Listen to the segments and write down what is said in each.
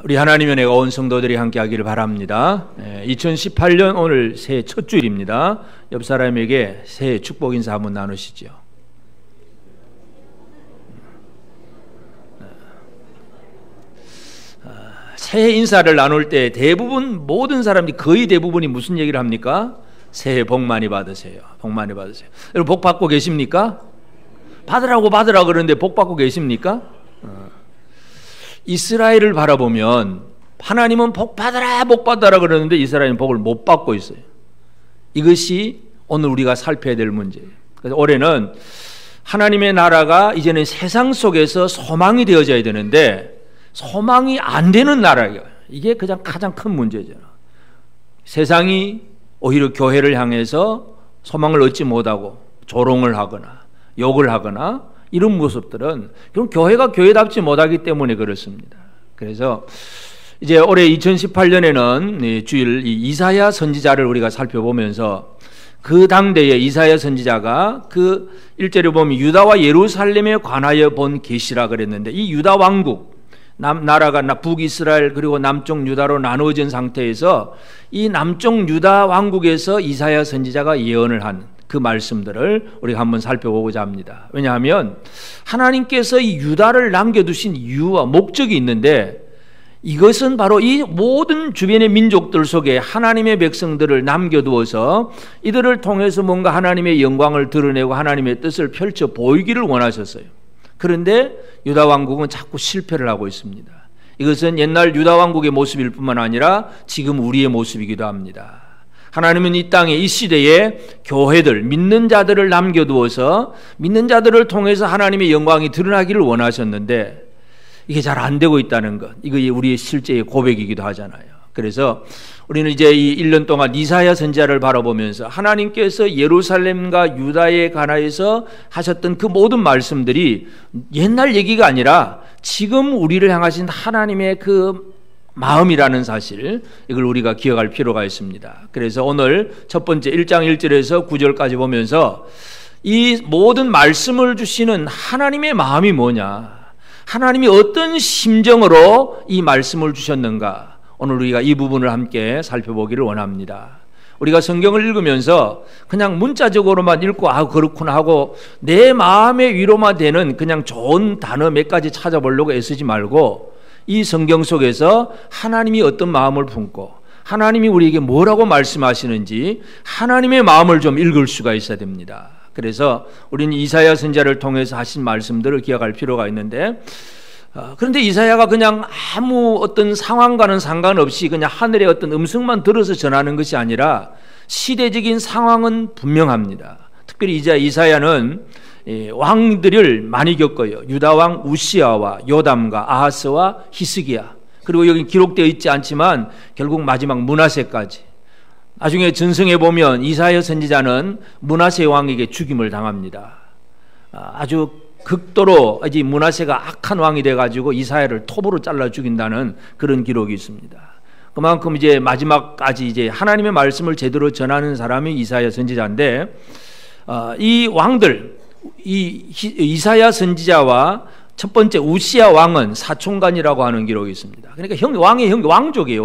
우리 하나님의 은혜가 온 성도들이 함께 하기를 바랍니다. 2018년 오늘 새해 첫 주일입니다. 옆 사람에게 새해 축복 인사 한번 나누시죠. 새해 인사를 나눌 때 대부분 모든 사람들이 거의 대부분이 무슨 얘기를 합니까? 새해 복 많이 받으세요. 복 많이 받으세요. 여러분 복 받고 계십니까? 받으라고 그러는데 복 받고 계십니까? 이스라엘을 바라보면 하나님은 복 받아라 그러는데 이스라엘은 복을 못 받고 있어요. 이것이 오늘 우리가 살펴야 될 문제예요. 그래서 올해는 하나님의 나라가 이제는 세상 속에서 소망이 되어져야 되는데 소망이 안 되는 나라예요. 이게 가장 큰 문제죠. 세상이 오히려 교회를 향해서 소망을 얻지 못하고 조롱을 하거나 욕을 하거나 이런 모습들은 그럼 교회가 교회답지 못하기 때문에 그렇습니다. 그래서 이제 올해 2018년에는 주일 이사야 선지자를 우리가 살펴보면서 그 당대에 이사야 선지자가 그 1절에 보면 유다와 예루살렘에 관하여 본 계시라 그랬는데 이 유다 왕국 나라가 북이스라엘 그리고 남쪽 유다로 나누어진 상태에서 이 남쪽 유다 왕국에서 이사야 선지자가 예언을 한 그 말씀들을 우리가 한번 살펴보고자 합니다. 왜냐하면 하나님께서 이 유다를 남겨두신 이유와 목적이 있는데 이것은 바로 이 모든 주변의 민족들 속에 하나님의 백성들을 남겨두어서 이들을 통해서 뭔가 하나님의 영광을 드러내고 하나님의 뜻을 펼쳐 보이기를 원하셨어요. 그런데 유다 왕국은 자꾸 실패를 하고 있습니다. 이것은 옛날 유다 왕국의 모습일 뿐만 아니라 지금 우리의 모습이기도 합니다. 하나님은 이 땅에 이 시대에 교회들, 믿는 자들을 남겨두어서 믿는 자들을 통해서 하나님의 영광이 드러나기를 원하셨는데 이게 잘 안 되고 있다는 것, 이거 우리의 실제의 고백이기도 하잖아요. 그래서 우리는 이제 이 1년 동안 이사야 선지자를 바라보면서 하나님께서 예루살렘과 유다에 관하여서 하셨던 그 모든 말씀들이 옛날 얘기가 아니라 지금 우리를 향하신 하나님의 그 마음이라는 사실, 이걸 우리가 기억할 필요가 있습니다. 그래서 오늘 첫 번째 1장 1절에서 9절까지 보면서 이 모든 말씀을 주시는 하나님의 마음이 뭐냐, 하나님이 어떤 심정으로 이 말씀을 주셨는가, 오늘 우리가 이 부분을 함께 살펴보기를 원합니다. 우리가 성경을 읽으면서 그냥 문자적으로만 읽고 그렇구나 하고 내 마음의 위로만 되는 그냥 좋은 단어 몇 가지 찾아보려고 애쓰지 말고 이 성경 속에서 하나님이 어떤 마음을 품고 하나님이 우리에게 뭐라고 말씀하시는지 하나님의 마음을 좀 읽을 수가 있어야 됩니다. 그래서 우리는 이사야 선지자를 통해서 하신 말씀들을 기억할 필요가 있는데 그런데 이사야가 그냥 아무 어떤 상황과는 상관없이 그냥 하늘의 어떤 음성만 들어서 전하는 것이 아니라 시대적인 상황은 분명합니다. 특별히 이사야는 왕들을 많이 겪어요. 유다 왕 우시아와 요담과 아하스와 히스기야, 그리고 여기 기록되어 있지 않지만 결국 마지막 므낫세까지. 나중에 전성에 보면 이사야 선지자는 므낫세 왕에게 죽임을 당합니다. 아주 극도로 이제 므낫세가 악한 왕이 돼가지고 이사야를 톱으로 잘라 죽인다는 그런 기록이 있습니다. 그만큼 이제 마지막까지 이제 하나님의 말씀을 제대로 전하는 사람이 이사야 선지자인데 이 왕들, 이사야 선지자와 첫 번째 우시아 왕은 사촌간이라고 하는 기록이 있습니다. 그러니까 왕족이에요.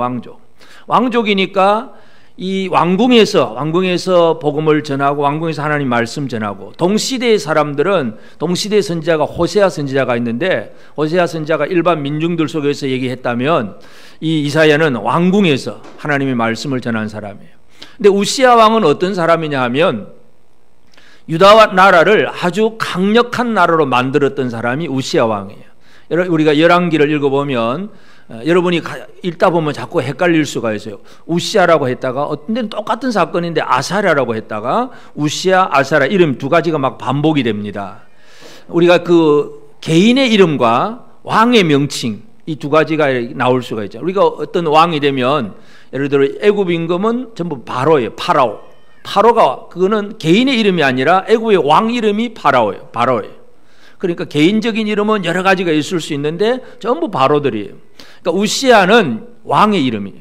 왕족이니까 이 왕궁에서 복음을 전하고 왕궁에서 하나님 말씀 전하고, 동시대의 사람들은 동시대 선지자가 호세아 선지자가 있는데 호세아 선지자가 일반 민중들 속에서 얘기했다면 이 이사야는 왕궁에서 하나님의 말씀을 전한 사람이에요. 근데 우시아 왕은 어떤 사람이냐 하면 유다 나라를 아주 강력한 나라로 만들었던 사람이 우시아 왕이에요. 우리가 열왕기를 읽어보면 여러분이 읽다 보면 자꾸 헷갈릴 수가 있어요. 우시아라고 했다가 어떤 데는 똑같은 사건인데 아사랴라고 했다가 우시아, 아사랴 이름 두 가지가 막 반복이 됩니다. 우리가 그 개인의 이름과 왕의 명칭 이 두 가지가 나올 수가 있죠. 우리가 어떤 왕이 되면 예를 들어 애굽 임금은 전부 바로예요. 파로가 그거는 개인의 이름이 아니라 애굽의 왕 이름이 바로예요. 그러니까 개인적인 이름은 여러 가지가 있을 수 있는데 전부 바로들이에요. 그러니까 우시아는 왕의 이름이에요.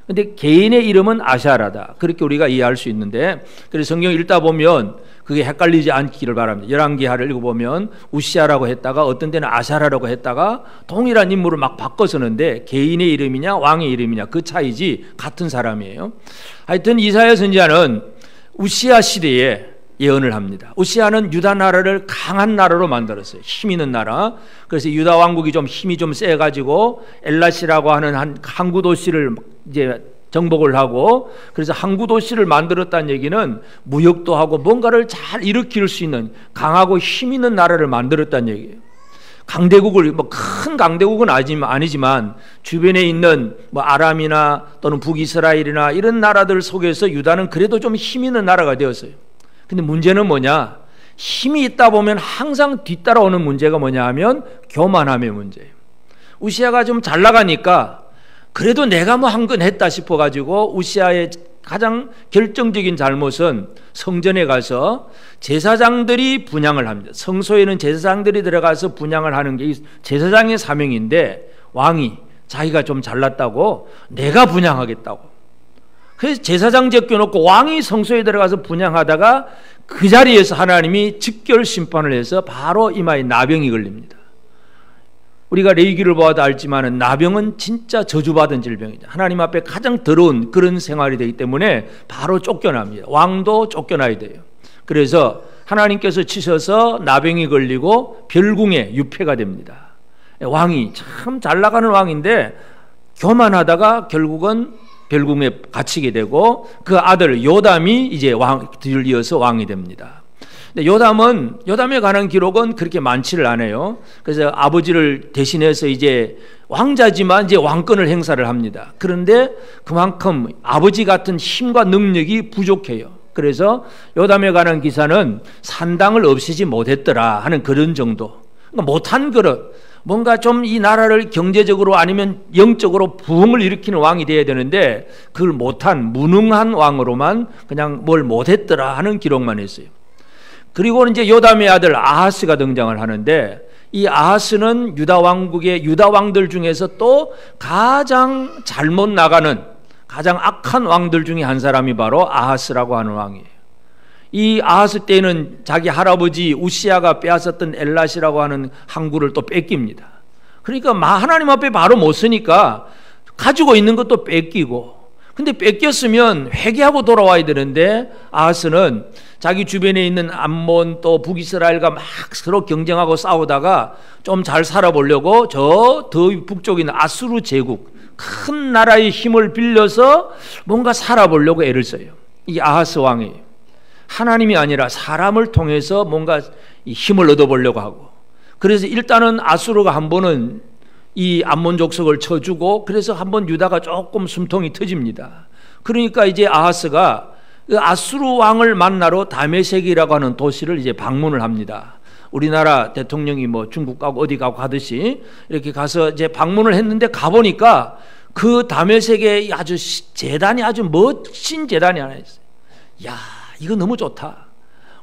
근데 개인의 이름은 아샤라다. 그렇게 우리가 이해할 수 있는데, 그래서 성경 읽다 보면 그게 헷갈리지 않기를 바랍니다. 열왕기하를 읽어보면 우시아라고 했다가 어떤 때는 아샤라라고 했다가 동일한 인물을 막 바꿔 쓰는데 개인의 이름이냐 왕의 이름이냐 그 차이지 같은 사람이에요. 하여튼 이사야 선지자는 우시아 시대에 예언을 합니다. 우시아는 유다 나라를 강한 나라로 만들었어요. 힘 있는 나라. 그래서 유다 왕국이 좀 힘이 좀 세가지고 엘라시라고 하는 한 항구 도시를 이제 정복을 하고, 그래서 항구 도시를 만들었다는 얘기는 무역도 하고 뭔가를 잘 일으킬 수 있는 강하고 힘 있는 나라를 만들었다는 얘기예요. 강대국을 뭐 큰 강대국은 아니지만 주변에 있는 뭐 아람이나 또는 북이스라엘이나 이런 나라들 속에서 유다는 그래도 좀 힘 있는 나라가 되었어요. 근데 문제는 뭐냐? 힘이 있다 보면 항상 뒤따라오는 문제가 뭐냐 하면 교만함의 문제예요. 우시아가 좀 잘 나가니까 그래도 내가 뭐 한 건 했다 싶어가지고 우시아의 가장 결정적인 잘못은 성전에 가서 제사장들이 분향을 합니다. 성소에는 제사장들이 들어가서 분향을 하는 게 제사장의 사명인데 왕이 자기가 좀 잘났다고 내가 분향하겠다고. 그래서 제사장 제껴놓고 왕이 성소에 들어가서 분향하다가 그 자리에서 하나님이 직결 심판을 해서 바로 이마에 나병이 걸립니다. 우리가 레위기를 보아도 알지만 나병은 진짜 저주받은 질병이죠. 하나님 앞에 가장 더러운 그런 생활이 되기 때문에 바로 쫓겨납니다. 왕도 쫓겨나야 돼요. 그래서 하나님께서 치셔서 나병이 걸리고 별궁에 유폐가 됩니다. 왕이 참 잘 나가는 왕인데 교만하다가 결국은 별궁에 갇히게 되고 그 아들 요담이 이제 뒤를 이어서 왕이 됩니다. 근데 요담에 관한 기록은 그렇게 많지를 않아요. 그래서 아버지를 대신해서 이제 왕자지만 이제 왕권을 행사를 합니다. 그런데 그만큼 아버지 같은 힘과 능력이 부족해요. 그래서 요담에 관한 기사는 산당을 없애지 못했더라 하는 그런 정도. 그러니까 못한 그릇. 뭔가 좀 이 나라를 경제적으로 아니면 영적으로 부흥을 일으키는 왕이 돼야 되는데 그걸 못한 무능한 왕으로만 그냥 뭘 못했더라 하는 기록만 했어요. 그리고 이제 요담의 아들 아하스가 등장을 하는데 이 아하스는 유다 왕국의 유다 왕들 중에서 또 가장 잘못 나가는 가장 악한 왕들 중에 한 사람이 바로 아하스라고 하는 왕이에요. 이 아하스 때는 자기 할아버지 우시아가 빼앗았던 엘라시라고 하는 항구를 또 뺏깁니다. 그러니까 하나님 앞에 바로 못 서니까 가지고 있는 것도 뺏기고, 근데 뺏겼으면 회개하고 돌아와야 되는데 아하스는 자기 주변에 있는 암몬 또 북이스라엘과 막 서로 경쟁하고 싸우다가 좀 잘 살아보려고 저 더 북쪽에 있는 아수르 제국 큰 나라의 힘을 빌려서 뭔가 살아보려고 애를 써요. 이게 아하스 왕이에요. 하나님이 아니라 사람을 통해서 뭔가 힘을 얻어보려고 하고, 그래서 일단은 아수르가 한 번은 이 암몬 족속을 쳐주고, 그래서 한번 유다가 조금 숨통이 트집니다. 그러니까 이제 아하스가 아수르 왕을 만나러 다메섹이라고 하는 도시를 이제 방문을 합니다. 우리나라 대통령이 뭐 중국 가고 어디 가고 가듯이 이렇게 가서 이제 방문을 했는데 가보니까 그 다메섹에 아주 제단이 아주 멋진 제단이 하나 있어요. 야, 이거 너무 좋다.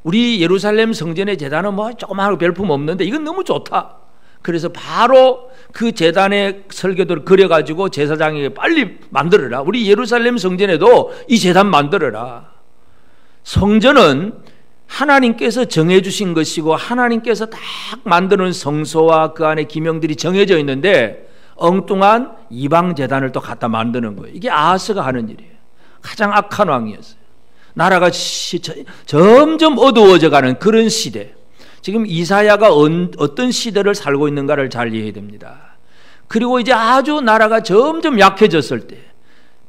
우리 예루살렘 성전의 제단은 뭐 조그마한 별품 없는데 이건 너무 좋다. 그래서 바로 그 제단의 설계도를 그려가지고 제사장에게 빨리 만들어라. 우리 예루살렘 성전에도 이 제단 만들어라. 성전은 하나님께서 정해주신 것이고 하나님께서 딱 만드는 성소와 그 안에 기명들이 정해져 있는데 엉뚱한 이방 제단을 또 갖다 만드는 거예요. 이게 아하스가 하는 일이에요. 가장 악한 왕이었어요. 나라가 점점 어두워져가는 그런 시대. 지금 이사야가 어떤 시대를 살고 있는가를 잘 이해해야 됩니다. 그리고 이제 아주 나라가 점점 약해졌을 때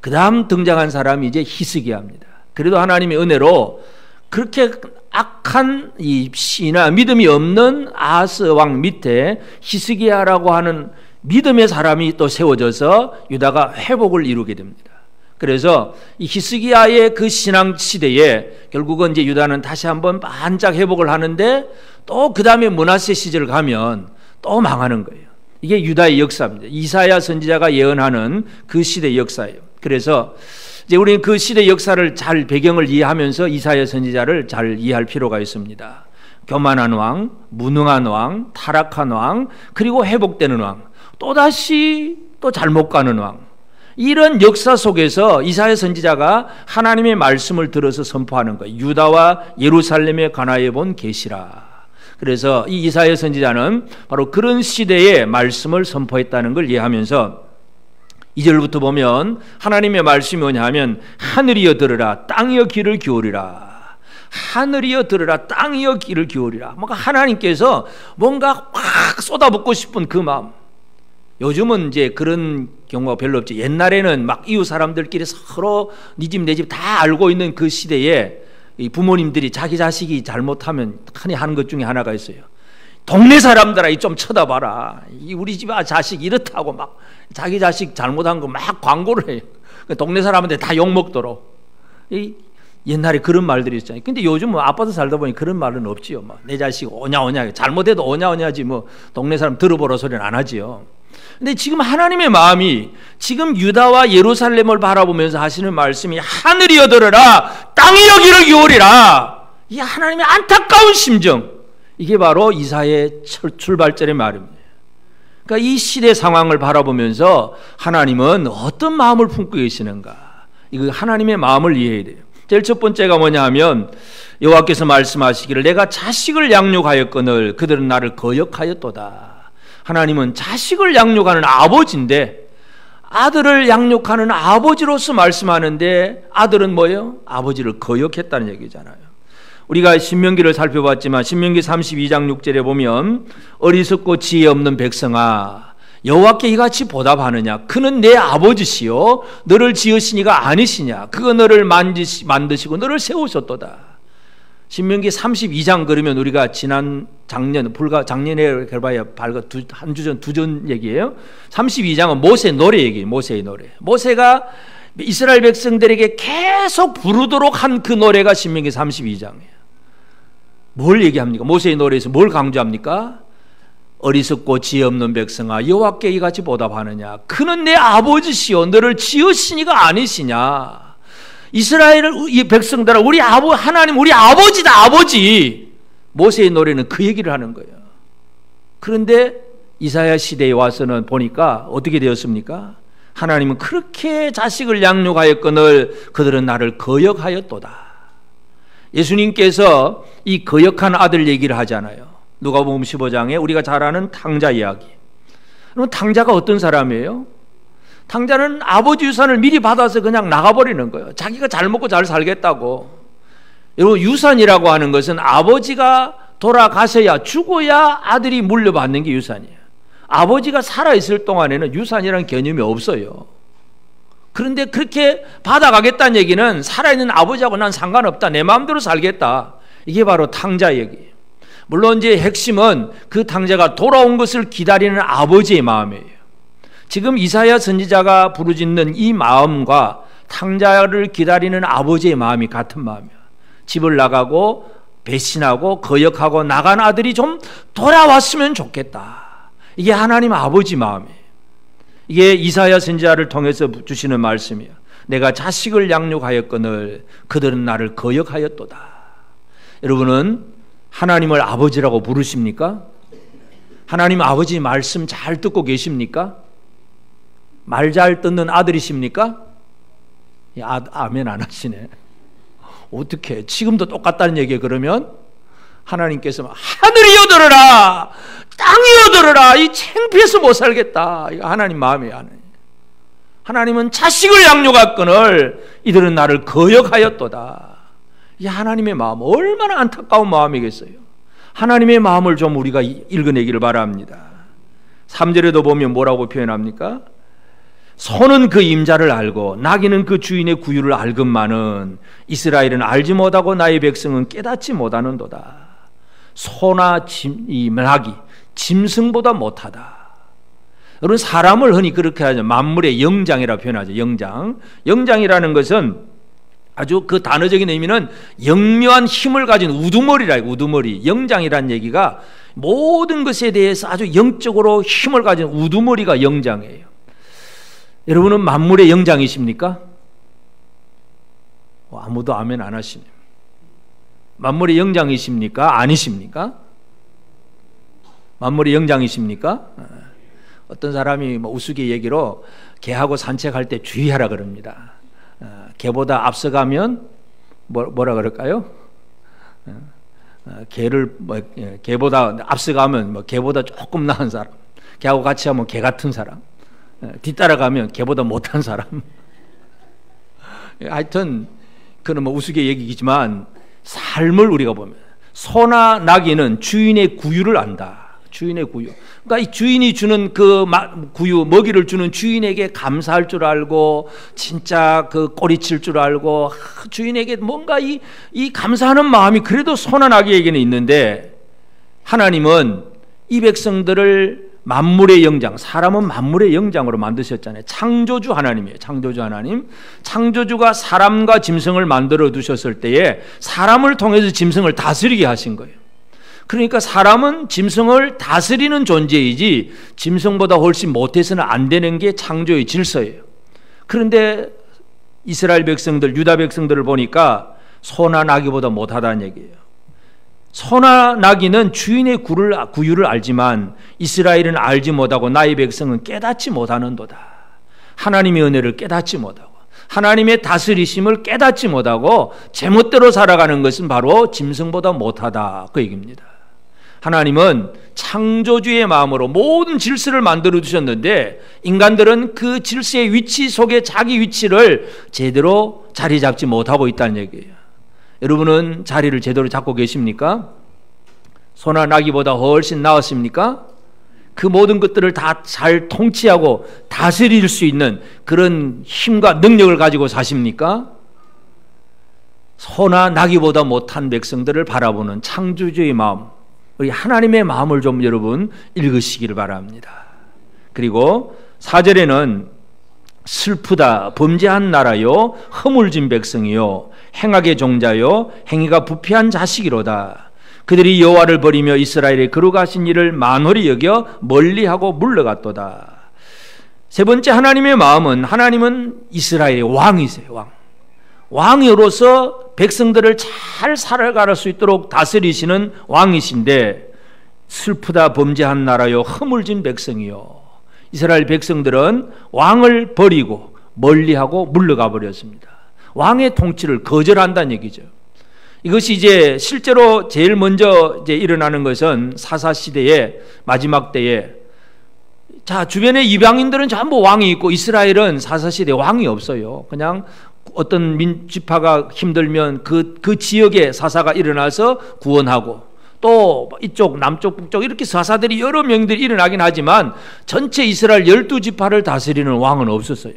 그 다음 등장한 사람이 이제 히스기야입니다. 그래도 하나님의 은혜로 그렇게 악한 이 신이나 믿음이 없는 아하스 왕 밑에 히스기야라고 하는 믿음의 사람이 또 세워져서 유다가 회복을 이루게 됩니다. 그래서 이 히스기야의 그 신앙 시대에 결국은 이제 유다는 다시 한번 반짝 회복을 하는데 또 그 다음에 므낫세 시절 가면 또 망하는 거예요. 이게 유다의 역사입니다. 이사야 선지자가 예언하는 그 시대의 역사예요. 그래서 이제 우리는 그 시대의 역사를 잘 배경을 이해하면서 이사야 선지자를 잘 이해할 필요가 있습니다. 교만한 왕, 무능한 왕, 타락한 왕, 그리고 회복되는 왕, 또다시 또 잘못 가는 왕. 이런 역사 속에서 이사야 선지자가 하나님의 말씀을 들어서 선포하는 거예요. 유다와 예루살렘에 관하여 본 계시라. 그래서 이 이사야 선지자는 바로 그런 시대의 말씀을 선포했다는 걸 이해하면서 2절부터 보면 하나님의 말씀이 뭐냐 하면 하늘이여 들으라 땅이여 귀를 기울이라. 하늘이여 들으라 땅이여 귀를 기울이라. 뭔가 하나님께서 뭔가 확 쏟아붓고 싶은 그 마음. 요즘은 이제 그런 경우가 별로 없지. 옛날에는 막 이웃 사람들끼리 서로 네 집 내 집 다 알고 있는 그 시대에 이 부모님들이 자기 자식이 잘못하면 흔히 하는 것 중에 하나가 있어요. 동네 사람들아 좀 쳐다봐라. 우리 집 자식 이렇다고 막 자기 자식 잘못한 거 막 광고를 해요. 동네 사람한테 다 욕먹도록. 옛날에 그런 말들이 있잖아요. 근데 요즘은 아파트 살다 보니 그런 말은 없지요. 막 내 자식 오냐 잘못해도 오냐지 뭐 동네 사람 들어보라 소리는 안 하지요. 근데 지금 하나님의 마음이 지금 유다와 예루살렘을 바라보면서 하시는 말씀이 하늘이여 들으라 땅이여 귀를 기울이라. 이 하나님의 안타까운 심정, 이게 바로 이사야의 출발절의 말입니다. 그러니까 이 시대 상황을 바라보면서 하나님은 어떤 마음을 품고 계시는가, 이거 하나님의 마음을 이해해야 돼요. 제일 첫 번째가 뭐냐 하면 여호와께서 말씀하시기를 내가 자식을 양육하였거늘 그들은 나를 거역하였도다. 하나님은 자식을 양육하는 아버지인데 아들을 양육하는 아버지로서 말씀하는데 아들은 뭐예요? 아버지를 거역했다는 얘기잖아요. 우리가 신명기를 살펴봤지만 신명기 32장 6절에 보면 어리석고 지혜 없는 백성아 여호와께 이같이 보답하느냐? 그는 내 아버지시요 너를 지으시니가 아니시냐? 그가 너를 만드시고 너를 세우셨도다. 신명기 32장 그러면 우리가 작년에 결봐야 한 주 전, 두 전 얘기예요. 32장은 모세 노래 얘기예요. 모세의 노래. 모세가 이스라엘 백성들에게 계속 부르도록 한 그 노래가 신명기 32장이에요. 뭘 얘기합니까? 모세의 노래에서 뭘 강조합니까? 어리석고 지혜 없는 백성아 여호와께 이같이 보답하느냐? 그는 내 아버지시요 너를 지으시니가 아니시냐? 이스라엘 이 백성들아 우리 하나님 우리 아버지다 아버지. 모세의 노래는 그 얘기를 하는 거예요. 그런데 이사야 시대에 와서는 보니까 어떻게 되었습니까? 하나님은 그렇게 자식을 양육하였거늘 그들은 나를 거역하였도다. 예수님께서 이 거역한 아들 얘기를 하잖아요. 누가복음 15장에 우리가 잘 아는 탕자 이야기. 그럼 탕자가 어떤 사람이에요? 탕자는 아버지 유산을 미리 받아서 그냥 나가버리는 거예요. 자기가 잘 먹고 잘 살겠다고. 여러분 유산이라고 하는 것은 아버지가 돌아가셔야 죽어야 아들이 물려받는 게 유산이에요. 아버지가 살아있을 동안에는 유산이라는 개념이 없어요. 그런데 그렇게 받아가겠다는 얘기는 살아있는 아버지하고 난 상관없다. 내 마음대로 살겠다. 이게 바로 탕자 얘기예요. 물론 이제 핵심은 그 탕자가 돌아온 것을 기다리는 아버지의 마음이에요. 지금 이사야 선지자가 부르짖는 이 마음과 탕자를 기다리는 아버지의 마음이 같은 마음이야. 집을 나가고 배신하고 거역하고 나간 아들이 좀 돌아왔으면 좋겠다. 이게 하나님 아버지 마음이에요. 이게 이사야 선지자를 통해서 주시는 말씀이에요. 내가 자식을 양육하였거늘 그들은 나를 거역하였도다. 여러분은 하나님을 아버지라고 부르십니까? 하나님 아버지 말씀 잘 듣고 계십니까? 말 잘 듣는 아들이십니까? 아멘 안 하시네. 어떻게 지금도 똑같다는 얘기에 그러면 하나님께서 하늘이여 들으라 땅이여 들으라 이 창피해서 못 살겠다. 이거 하나님 마음이에요. 하나님은 자식을 양육하거늘 이들은 나를 거역하였도다. 이 하나님의 마음 얼마나 안타까운 마음이겠어요. 하나님의 마음을 좀 우리가 읽어내기를 바랍니다. 3절에도 보면 뭐라고 표현합니까? 소는 그 임자를 알고 나귀는 그 주인의 구유를 알건만은 이스라엘은 알지 못하고 나의 백성은 깨닫지 못하는도다. 소나 나귀, 짐승보다 못하다. 여러분 사람을 흔히 그렇게 하죠. 만물의 영장이라 표현하죠. 영장이라는 것은 아주 그 단어적인 의미는 영묘한 힘을 가진 우두머리라. 우두머리. 영장이라는 얘기가 모든 것에 대해서 아주 영적으로 힘을 가진 우두머리가 영장이에요. 여러분은 만물의 영장이십니까? 아무도 아멘 안 하시네요. 만물의 영장이십니까? 아니십니까? 만물의 영장이십니까? 어떤 사람이 뭐 우스개 얘기로 개하고 산책할 때 주의하라 그럽니다. 개보다 앞서가면 뭐라 그럴까요? 개보다 앞서가면 개보다 조금 나은 사람, 개하고 같이 하면 개 같은 사람, 뒤따라가면 개보다 못한 사람. 하여튼 그는 뭐 우스개 얘기이지만 삶을 우리가 보면 소나 나귀는 주인의 구유를 안다. 주인의 구유. 그러니까 이 주인이 주는 그 구유, 먹이를 주는 주인에게 감사할 줄 알고, 진짜 그 꼬리칠 줄 알고, 주인에게 뭔가 이 감사하는 마음이 그래도 소나 나귀에게는 있는데, 하나님은 이 백성들을 만물의 영장, 사람은 만물의 영장으로 만드셨잖아요. 창조주 하나님이에요. 창조주 하나님. 창조주가 사람과 짐승을 만들어 두셨을 때에 사람을 통해서 짐승을 다스리게 하신 거예요. 그러니까 사람은 짐승을 다스리는 존재이지 짐승보다 훨씬 못해서는 안 되는 게 창조의 질서예요. 그런데 이스라엘 백성들, 유다 백성들을 보니까 소나 나귀보다 못하다는 얘기예요. 소나 나귀는 주인의 구유를 알지만 이스라엘은 알지 못하고 나의 백성은 깨닫지 못하는도다. 하나님의 은혜를 깨닫지 못하고 하나님의 다스리심을 깨닫지 못하고 제멋대로 살아가는 것은 바로 짐승보다 못하다, 그 얘기입니다. 하나님은 창조주의 마음으로 모든 질서를 만들어 두셨는데 인간들은 그 질서의 위치 속에 자기 위치를 제대로 자리 잡지 못하고 있다는 얘기예요. 여러분은 자리를 제대로 잡고 계십니까? 소나 나귀보다 훨씬 나았습니까? 그 모든 것들을 다 잘 통치하고 다스릴 수 있는 그런 힘과 능력을 가지고 사십니까? 소나 나귀보다 못한 백성들을 바라보는 창조주의 마음, 우리 하나님의 마음을 좀 여러분 읽으시기를 바랍니다. 그리고 4절에는 슬프다 범죄한 나라요 허물진 백성이요 행악의 종자요 행위가 부패한 자식이로다. 그들이 여호와를 버리며 이스라엘의 거룩하신 일을 만홀히 여겨 멀리하고 물러갔도다. 세 번째 하나님의 마음은, 하나님은 이스라엘의 왕이세요. 왕으로서 백성들을 잘 살아갈 수 있도록 다스리시는 왕이신데, 슬프다 범죄한 나라요 허물진 백성이요. 이스라엘 백성들은 왕을 버리고 멀리하고 물러가 버렸습니다. 왕의 통치를 거절한다는 얘기죠. 이것이 이제 실제로 제일 먼저 이제 일어나는 것은 사사 시대의 마지막 때에, 자, 주변에 이방인들은 전부 왕이 있고 이스라엘은 사사 시대에 왕이 없어요. 그냥 어떤 민지파가 힘들면 그 지역에 사사가 일어나서 구원하고, 또 이쪽 남쪽 북쪽 이렇게 사사들이 여러 명들이 일어나긴 하지만 전체 이스라엘 12지파를 다스리는 왕은 없었어요.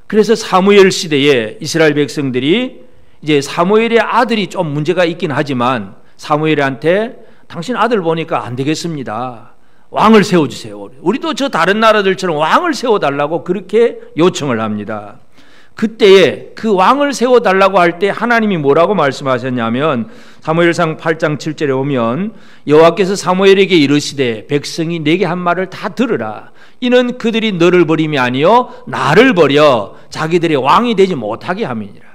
그래서 사무엘 시대에 이스라엘 백성들이, 이제 사무엘의 아들이 좀 문제가 있긴 하지만 사무엘한테 당신 아들 보니까 안 되겠습니다, 왕을 세워주세요. 우리도 저 다른 나라들처럼 왕을 세워달라고 그렇게 요청을 합니다. 그때에 그 왕을 세워달라고 할 때 하나님이 뭐라고 말씀하셨냐면, 사무엘상 8장 7절에 보면 여호와께서 사무엘에게 이르시되 백성이 내게 한 말을 다 들으라. 이는 그들이 너를 버림이 아니요 나를 버려 자기들의 왕이 되지 못하게 함이니라.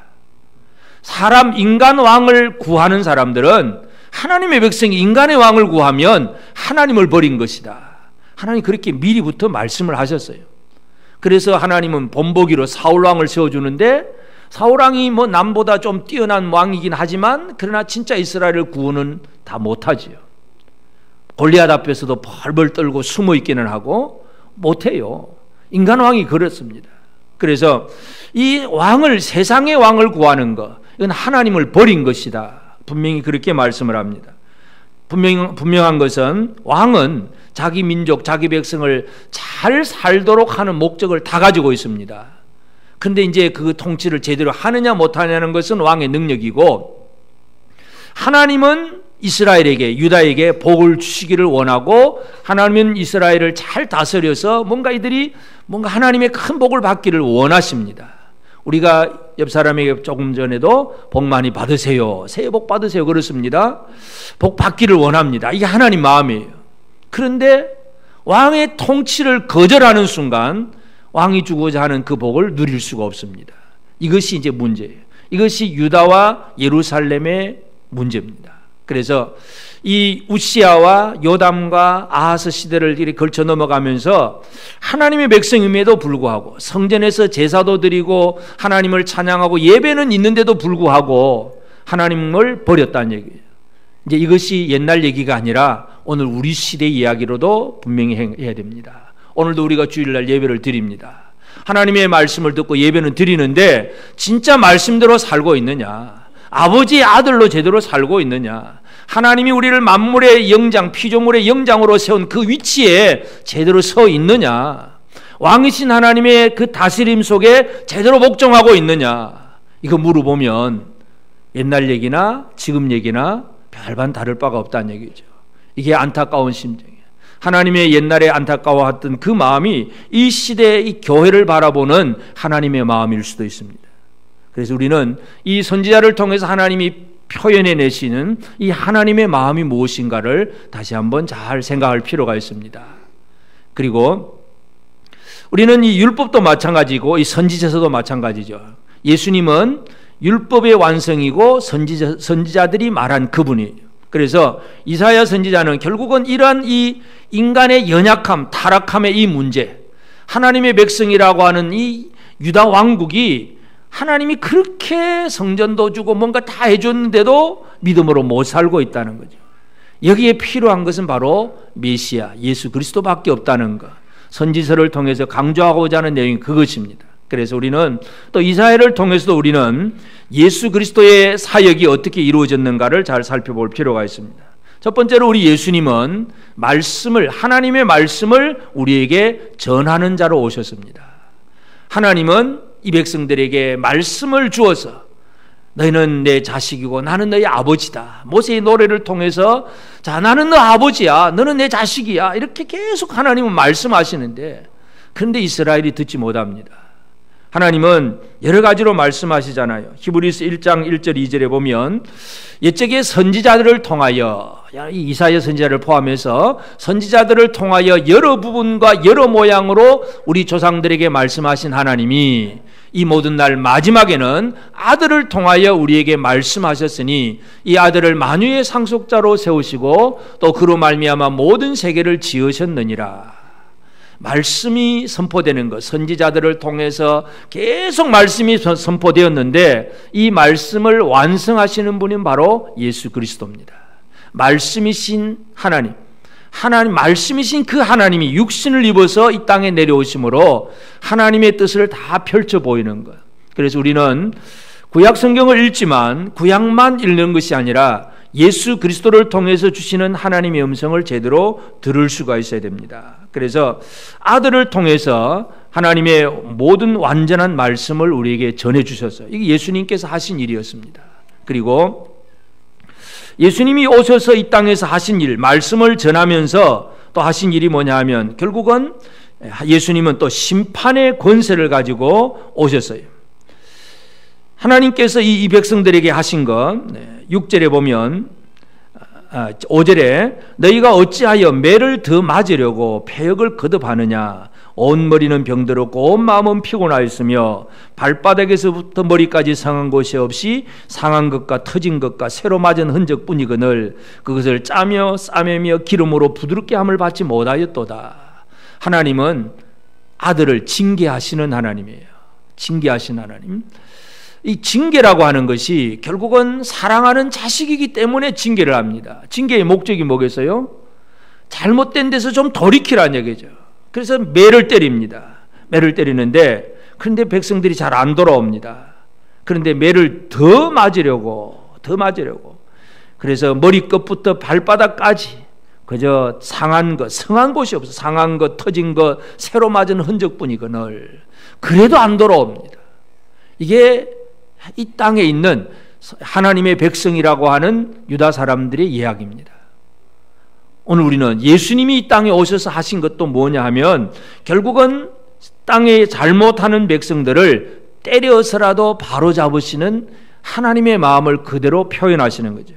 사람, 인간 왕을 구하는 사람들은, 하나님의 백성이 인간의 왕을 구하면 하나님을 버린 것이다. 하나님 그렇게 미리부터 말씀을 하셨어요. 그래서 하나님은 본보기로 사울왕을 세워주는데, 사울왕이 뭐 남보다 좀 뛰어난 왕이긴 하지만 그러나 진짜 이스라엘을 구원은 다 못하지요. 골리앗 앞에서도 벌벌 떨고 숨어 있기는 하고 못해요. 인간왕이 그렇습니다. 그래서 이 왕을, 세상의 왕을 구하는 것, 이건 하나님을 버린 것이다. 분명히 그렇게 말씀을 합니다. 분명한 것은 왕은 자기 민족, 자기 백성을 잘 살도록 하는 목적을 다 가지고 있습니다. 그런데 이제 그 통치를 제대로 하느냐 못하냐는 것은 왕의 능력이고, 하나님은 이스라엘에게, 유다에게 복을 주시기를 원하고, 하나님은 이스라엘을 잘 다스려서 뭔가 이들이 뭔가 하나님의 큰 복을 받기를 원하십니다. 우리가 옆 사람에게 조금 전에도 복 많이 받으세요, 새해 복 받으세요 그렇습니다. 복 받기를 원합니다. 이게 하나님 마음이에요. 그런데 왕의 통치를 거절하는 순간 왕이 주고자 하는 그 복을 누릴 수가 없습니다. 이것이 이제 문제예요. 이것이 유다와 예루살렘의 문제입니다. 그래서 이 우시야와 요담과 아하스 시대를 이렇게 걸쳐 넘어가면서 하나님의 백성임에도 불구하고 성전에서 제사도 드리고 하나님을 찬양하고 예배는 있는데도 불구하고 하나님을 버렸다는 얘기예요. 이제 이것이 옛날 얘기가 아니라 오늘 우리 시대 이야기로도 분명히 해야 됩니다. 오늘도 우리가 주일날 예배를 드립니다. 하나님의 말씀을 듣고 예배는 드리는데 진짜 말씀대로 살고 있느냐? 아버지의 아들로 제대로 살고 있느냐? 하나님이 우리를 만물의 영장, 피조물의 영장으로 세운 그 위치에 제대로 서 있느냐? 왕이신 하나님의 그 다스림 속에 제대로 복종하고 있느냐? 이거 물어보면 옛날 얘기나 지금 얘기나 별반 다를 바가 없다는 얘기죠. 이게 안타까운 심정이에요. 하나님의 옛날에 안타까워했던 그 마음이 이 시대의 이 교회를 바라보는 하나님의 마음일 수도 있습니다. 그래서 우리는 이 선지자를 통해서 하나님이 표현해 내시는 이 하나님의 마음이 무엇인가를 다시 한번 잘 생각할 필요가 있습니다. 그리고 우리는 이 율법도 마찬가지고 이 선지자서도 마찬가지죠. 예수님은 율법의 완성이고 선지자들이 말한 그분이에요. 그래서 이사야 선지자는 결국은 이러한 이 인간의 연약함, 타락함의 이 문제, 하나님의 백성이라고 하는 이 유다 왕국이 하나님이 그렇게 성전도 주고 뭔가 다 해줬는데도 믿음으로 못 살고 있다는 거죠. 여기에 필요한 것은 바로 메시아, 예수 그리스도밖에 없다는 것. 선지서를 통해서 강조하고자 하는 내용이 그것입니다. 그래서 우리는 또 이사야를 통해서도 우리는 예수 그리스도의 사역이 어떻게 이루어졌는가를 잘 살펴볼 필요가 있습니다. 첫 번째로 우리 예수님은 하나님의 말씀을 우리에게 전하는 자로 오셨습니다. 하나님은 이 백성들에게 말씀을 주어서 너희는 내 자식이고 나는 너희 아버지다. 모세의 노래를 통해서 자, 나는 너 아버지야, 너는 내 자식이야, 이렇게 계속 하나님은 말씀하시는데, 그런데 이스라엘이 듣지 못합니다. 하나님은 여러 가지로 말씀하시잖아요. 히브리서 1장 1절 2절에 보면 옛적의 선지자들을 통하여, 이사야 선지자를 포함해서 선지자들을 통하여 여러 부분과 여러 모양으로 우리 조상들에게 말씀하신 하나님이 이 모든 날 마지막에는 아들을 통하여 우리에게 말씀하셨으니 이 아들을 만유의 상속자로 세우시고 또 그로 말미암아 모든 세계를 지으셨느니라. 말씀이 선포되는 것, 선지자들을 통해서 계속 말씀이 선포되었는데 이 말씀을 완성하시는 분은 바로 예수 그리스도입니다. 말씀이신 하나님, 말씀이신 그 하나님이 육신을 입어서 이 땅에 내려오심으로 하나님의 뜻을 다 펼쳐 보이는 것. 그래서 우리는 구약 성경을 읽지만 구약만 읽는 것이 아니라 예수 그리스도를 통해서 주시는 하나님의 음성을 제대로 들을 수가 있어야 됩니다. 그래서 아들을 통해서 하나님의 모든 완전한 말씀을 우리에게 전해 주셨어요. 이게 예수님께서 하신 일이었습니다. 그리고 예수님이 오셔서 이 땅에서 하신 일, 말씀을 전하면서 또 하신 일이 뭐냐 하면 결국은 예수님은 또 심판의 권세를 가지고 오셨어요. 하나님께서 이 백성들에게 하신 것 6절에 보면 5절에 너희가 어찌하여 매를 더 맞으려고 패역을 거듭하느냐 온 머리는 병들었고 온 마음은 피곤하였으며 발바닥에서부터 머리까지 상한 곳이 없이 상한 것과 터진 것과 새로 맞은 흔적뿐이거늘 그것을 짜며 싸매며 기름으로 부드럽게 함을 받지 못하였도다. 하나님은 아들을 징계하시는 하나님이에요. 징계하신 하나님. 이 징계라고 하는 것이 결국은 사랑하는 자식이기 때문에 징계를 합니다. 징계의 목적이 뭐겠어요? 잘못된 데서 좀 돌이키라는 얘기죠. 그래서 매를 때립니다. 매를 때리는데 그런데 백성들이 잘 안 돌아옵니다. 그런데 매를 더 맞으려고 그래서 머리끝부터 발바닥까지 그저 상한 것, 성한 곳이 없어. 상한 것, 터진 것, 새로 맞은 흔적뿐이거늘 그래도 안 돌아옵니다. 이게 이 땅에 있는 하나님의 백성이라고 하는 유다 사람들의 이야기입니다. 오늘 우리는 예수님이 이 땅에 오셔서 하신 것도 뭐냐 하면 결국은 땅에 잘못하는 백성들을 때려서라도 바로잡으시는 하나님의 마음을 그대로 표현하시는 거죠.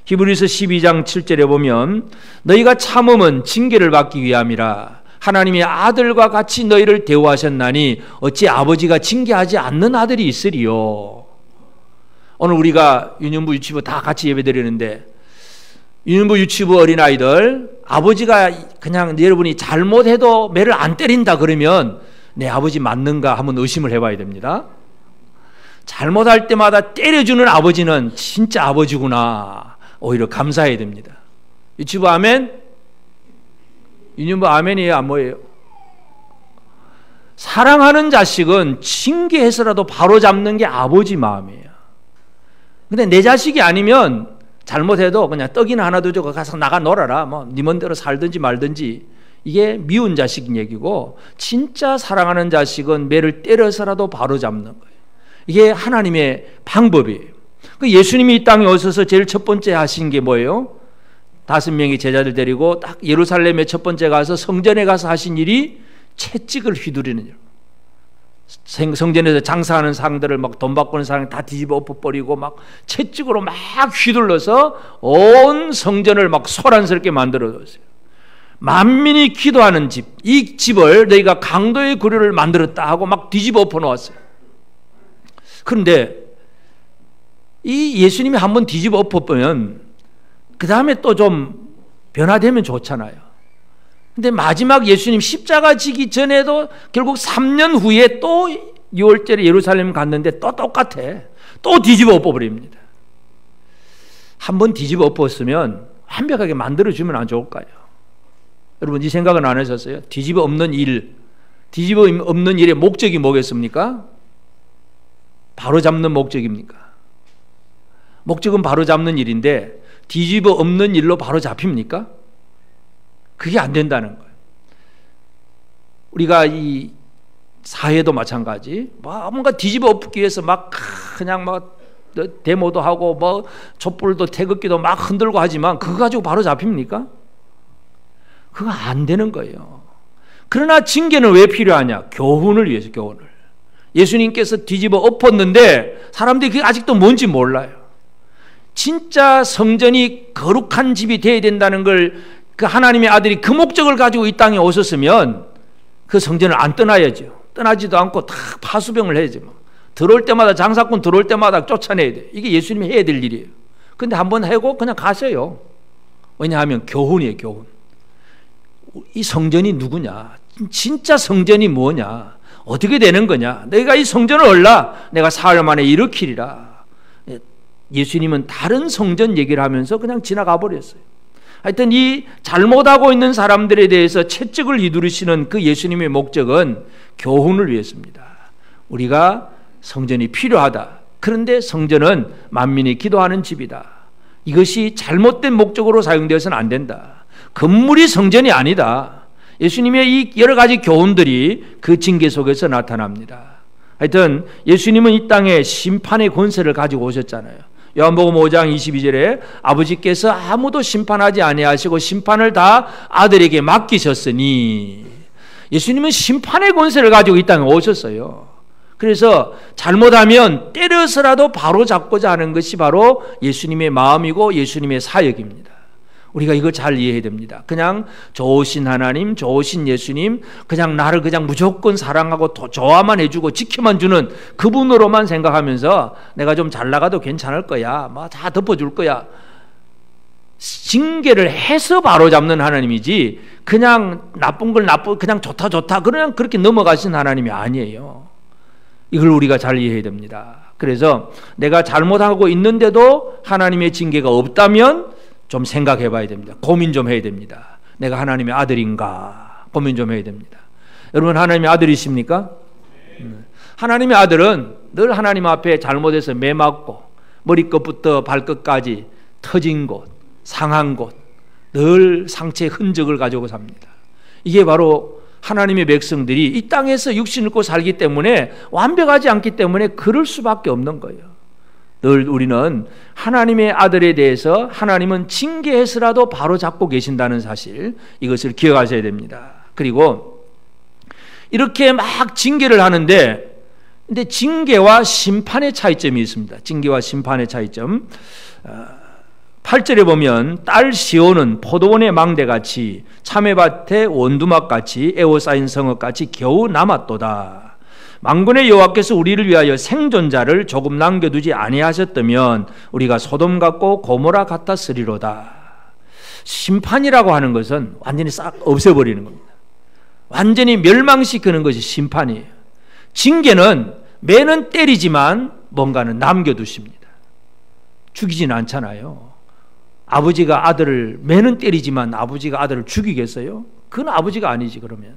히브리서 12장 7절에 보면 너희가 참음은 징계를 받기 위함이라 하나님의 아들과 같이 너희를 대우하셨나니 어찌 아버지가 징계하지 않는 아들이 있으리요. 오늘 우리가 유년부 유치부 다 같이 예배드리는데 유년부 유치부 어린아이들, 아버지가 그냥 여러분이 잘못해도 매를 안 때린다 그러면 내 아버지 맞는가 한번 의심을 해봐야 됩니다. 잘못할 때마다 때려주는 아버지는 진짜 아버지구나, 오히려 감사해야 됩니다. 유치부 아멘? 유년부 아멘이에요, 안 뭐예요? 사랑하는 자식은 징계해서라도 바로 잡는 게 아버지 마음이에요. 근데 내 자식이 아니면 잘못해도 그냥 떡이나 하나 더 주고 가서 나가 놀아라, 뭐 네 멋대로 살든지 말든지, 이게 미운 자식 얘기고, 진짜 사랑하는 자식은 매를 때려서라도 바로 잡는 거예요. 이게 하나님의 방법이에요. 예수님이 이 땅에 오셔서 제일 첫 번째 하신 게 뭐예요? 5명의 제자들 데리고 딱 예루살렘에 첫 번째 가서 성전에 가서 하신 일이 채찍을 휘두르는 일. 성전에서 장사하는 사람들을 막 돈 바꾸는 사람 다 뒤집어 엎어버리고 막 채찍으로 막 휘둘러서 온 성전을 막 소란스럽게 만들어줬어요. 만민이 기도하는 집, 이 집을 너희가 강도의 구류를 만들었다 하고 막 뒤집어 엎어 놓았어요. 그런데 이 예수님이 한번 뒤집어 엎어보면 그 다음에 또 좀 변화되면 좋잖아요. 근데 마지막 예수님 십자가 지기 전에도 결국 3년 후에 또 6월절에 예루살렘 갔는데 또 똑같아. 또 뒤집어 엎어버립니다. 한번 뒤집어 엎었으면 완벽하게 만들어주면 안 좋을까요? 여러분 이 생각은 안 하셨어요? 뒤집어 엎는 일, 뒤집어 엎는 일의 목적이 뭐겠습니까? 바로 잡는 목적입니까? 목적은 바로 잡는 일인데 뒤집어 엎는 일로 바로 잡힙니까? 그게 안 된다는 거예요. 우리가 이 사회도 마찬가지, 뭔가 뒤집어 엎기 위해서 막 그냥 막 데모도 하고 뭐 촛불도 태극기도 막 흔들고 하지만 그거 가지고 바로 잡힙니까? 그거 안 되는 거예요. 그러나 징계는 왜 필요하냐? 교훈을 위해서, 교훈을. 예수님께서 뒤집어 엎었는데 사람들이 그게 아직도 뭔지 몰라요. 진짜 성전이 거룩한 집이 되어야 된다는 걸 그 하나님의 아들이 그 목적을 가지고 이 땅에 오셨으면 그 성전을 안 떠나야죠. 떠나지도 않고 다 파수병을 해야죠. 들어올 때마다, 장사꾼 들어올 때마다 쫓아내야 돼요. 이게 예수님이 해야 될 일이에요. 근데 한번 하고 그냥 가세요. 왜냐하면 교훈이에요, 교훈. 이 성전이 누구냐? 진짜 성전이 뭐냐? 어떻게 되는 거냐? 내가 이 성전을 얼라 내가 사흘 만에 일으키리라. 예수님은 다른 성전 얘기를 하면서 그냥 지나가 버렸어요. 하여튼 이 잘못하고 있는 사람들에 대해서 채찍을 휘두르시는 그 예수님의 목적은 교훈을 위해서입니다. 우리가 성전이 필요하다. 그런데 성전은 만민이 기도하는 집이다. 이것이 잘못된 목적으로 사용되어서는 안 된다. 건물이 성전이 아니다. 예수님의 이 여러 가지 교훈들이 그 징계 속에서 나타납니다. 하여튼 예수님은 이 땅에 심판의 권세를 가지고 오셨잖아요. 요한복음 5장 22절에 아버지께서 아무도 심판하지 아니하시고 심판을 다 아들에게 맡기셨으니, 예수님은 심판의 권세를 가지고 이 땅에 오셨어요. 그래서 잘못하면 때려서라도 바로 잡고자 하는 것이 바로 예수님의 마음이고 예수님의 사역입니다. 우리가 이거 잘 이해해야 됩니다. 그냥 좋으신 하나님, 좋으신 예수님, 그냥 나를 그냥 무조건 사랑하고 좋아만 해주고 지켜만 주는 그분으로만 생각하면서 내가 좀 잘 나가도 괜찮을 거야, 뭐 다 덮어줄 거야, 징계를 해서 바로 잡는 하나님이지 그냥 나쁜 걸 그냥 좋다 그냥 그렇게 넘어가신 하나님이 아니에요. 이걸 우리가 잘 이해해야 됩니다. 그래서 내가 잘못하고 있는데도 하나님의 징계가 없다면 좀 생각해 봐야 됩니다. 고민 좀 해야 됩니다. 내가 하나님의 아들인가 고민 좀 해야 됩니다. 여러분 하나님의 아들이십니까? 하나님의 아들은 늘 하나님 앞에 잘못해서 매 맞고 머리끝부터 발끝까지 터진 곳, 상한 곳, 늘 상처의 흔적을 가지고 삽니다. 이게 바로 하나님의 백성들이 이 땅에서 육신을 입고 살기 때문에, 완벽하지 않기 때문에 그럴 수밖에 없는 거예요. 늘 우리는 하나님의 아들에 대해서 하나님은 징계해서라도 바로 잡고 계신다는 사실, 이것을 기억하셔야 됩니다. 그리고 이렇게 막 징계를 하는데, 근데 징계와 심판의 차이점이 있습니다. 징계와 심판의 차이점. 8절에 보면 딸 시온은 포도원의 망대같이 참외밭의 원두막같이 에워싸인 성읍같이 겨우 남았도다. 만군의 여호와께서 우리를 위하여 생존자를 조금 남겨두지 아니하셨다면 우리가 소돔 같고 고모라 같았으리로다. 심판이라고 하는 것은 완전히 싹 없애버리는 겁니다. 완전히 멸망시키는 것이 심판이에요. 징계는 매는 때리지만 뭔가는 남겨두십니다. 죽이진 않잖아요. 아버지가 아들을 매는 때리지만 아버지가 아들을 죽이겠어요? 그건 아버지가 아니지. 그러면